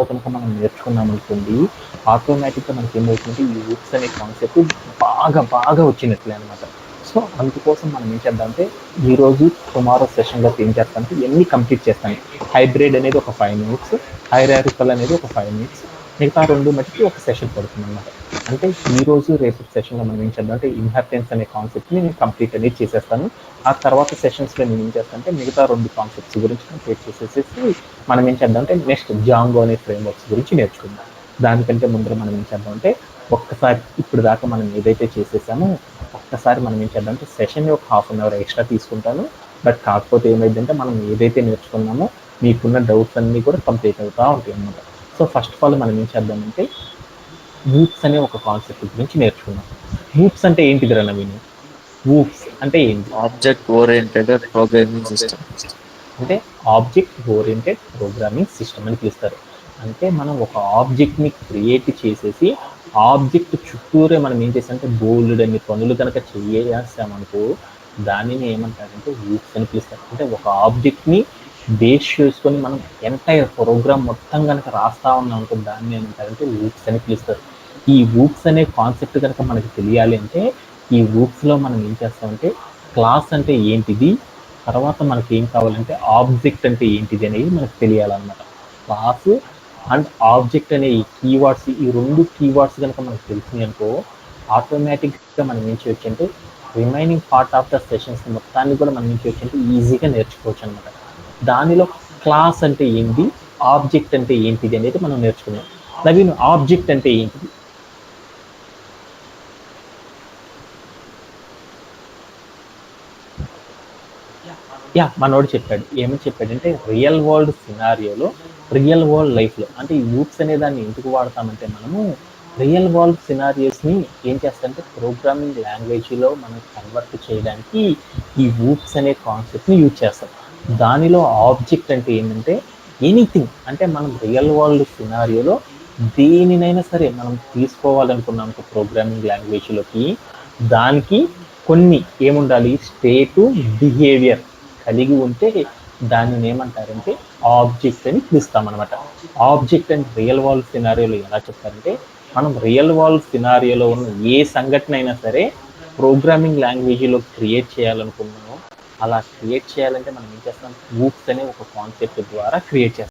కనుక మనం నేర్చుకున్నామనుకోండి, ఆటోమేటిక్‌గా మనకేమవుతుందంటే ఈ లూప్స్ అనే కాన్సెప్ట్ బాగా వచ్చినట్లే అనమాట. సో, అందుకోసం మనం ఏం చేద్దామంటే, ఈరోజు టుమారో సెషన్‌లోకి ఏం చేస్తామంటే ఇయన్నీ కంప్లీట్ చేస్తాను. హైబ్రిడ్ అనేది ఒక 5 మినిట్స్, హైరార్కికల్ అనేది ఒక 5 మినిట్స్, మిగతా 2 మటికి ఒక సెషన్ పడుతుందనమాట. అంటే ఈరోజు, రేపటి సెషన్‌లో మనం ఏం చేద్దామంటే ఇన్హెరిటెన్స్ అనే కాన్సెప్ట్‌ని నేను కంప్లీట్ అనేది చేసేస్తాను. ఆ తర్వాత సెషన్స్‌లో నేనేం చేస్తానంటే మిగతా 2 కాన్సెప్ట్స్ గురించి కంప్లీట్ చేసేసేసి మనం ఏం చేద్దామంటే నెక్స్ట్ జాంగో అనే ఫ్రేమ్‌వర్క్స్ గురించి నేర్చుకుందాం. దానికంటే ముందర మనం ఏం చేద్దామంటే ఒక్కసారి ఇప్పుడు దాకా మనం ఏదైతే చేసేసామో ఒక్కసారి మనం ఏం చేద్దామంటే సెషన్‌ని ఒక హాఫ్ అన్ అవర్ ఎక్స్‌ట్రా తీసుకుంటాను. బట్ కాకపోతే ఏమైద్దంటే మనం ఏదైతే నేర్చుకున్నామో మీకున్న డౌట్స్ అన్నీ కూడా కంప్లీట్ అవుతా ఉంటాయన్నమాట. సో, ఫస్ట్ ఆఫ్ ఆల్ మనం ఏం చేద్దామంటే వూప్స్ అనే ఒక కాన్సెప్ట్ గురించి నేర్చుకుందాం. వూప్స్ అంటే ఏంటిదిరా నవీన్? వూప్స్ అంటే ఏంటి? Object oriented programming system. అంటే ఆబ్జెక్ట్ ఓరియెంటెడ్ ప్రోగ్రామింగ్ సిస్టమ్ అని పిలుస్తారు. అంటే మనం ఒక ఆబ్జెక్ట్‌ని క్రియేట్ చేసేసి, ఆబ్జెక్ట్ చుట్టూరే మనం ఏం చేసామంటే బోలెడన్ని పనులు కనుక చేసేసామనుకో, దానిని ఏమంటారంటే లూప్స్ అని పిలుస్తారు. అంటే ఒక ఆబ్జెక్ట్‌ని బేస్ చేసుకొని మనం ఎంటైర్ ప్రోగ్రామ్ మొత్తం గనక రాస్తా ఉన్నామనుకో, దాన్ని ఏమంటారంటే లూప్స్ అని పిలుస్తారు. ఈ లూప్స్ అనే కాన్సెప్ట్ గనక మనకు తెలియాలి అంటే, ఈ లూప్స్‌లో మనం ఏం చేస్తామంటే క్లాస్ అంటే ఏంటిది? తర్వాత మనకేం కావాలంటే ఆబ్జెక్ట్ అంటే ఏంటిది అనేది మనకు తెలియాలన్నమాట. క్లాస్ అండ్ ఆబ్జెక్ట్ అనే ఈ కీవర్డ్స్ ఈ 2 కీవర్డ్స్ గనక మనకు తెలిసినాయనుకో ఆటోమేటిక్‌గా మనం ఏం చేయొచ్చంటే remaining part of the sessions మొత్తాన్ని కూడా మనం ఏం చేయొచ్చంటే ఈజీగా నేర్చుకోవచ్చనమాట. దానిలో క్లాస్ అంటే ఏంటి? ఆబ్జెక్ట్ అంటే ఏంటిది అనేది మనం నేర్చుకున్నాం. నవీన్ ఆబ్జెక్ట్ అంటే ఏంటిది? మనోడు చెప్పాడు. ఏమని చెప్పాడంటే రియల్ వరల్డ్ సినారియోలో, రియల్ వరల్డ్ లైఫ్‌లో అంటే ఈ లూప్స్ అనే దాన్ని ఎందుకు వాడతామంటే మనము రియల్ వరల్డ్ సినారియోస్‌ని ఏం చేస్తామంటే ప్రోగ్రామింగ్ లాంగ్వేజ్‌లో మనం కన్వర్ట్ చేయడానికి ఈ లూప్స్ అనే కాన్సెప్ట్‌ని యూజ్ చేస్తాం. దానిలో ఆబ్జెక్ట్ అంటే ఏంటంటే ఎనీథింగ్ అంటే మనం రియల్ వరల్డ్ సినారియోలో దేనినైనా సరే మనం తీసుకోవాలనుకున్నాం ఒక ప్రోగ్రామింగ్ లాంగ్వేజ్‌లోకి దానికి కొన్ని ఏముండాలి స్టేటు, బిహేవియర్ కలిగి ఉంటే దానిని ఏమంటారంటే ఆబ్జెక్ట్ అని పిలుస్తామనమాట. ఆబ్జెక్ట్ అండ్ రియల్ వరల్డ్ సినారియోలో ఎలా చెప్తారంటే మనం రియల్ వరల్డ్ సినారియోలో ఉన్న ఏ సంఘటన అయినా సరే ప్రోగ్రామింగ్ లాంగ్వేజ్లో క్రియేట్ చేయాలనుకున్నామో అలా క్రియేట్ చేయాలంటే మనం ఏం చేస్తాం లూప్స్ అనే ఒక కాన్సెప్ట్ ద్వారా క్రియేట్ చేస్తాం.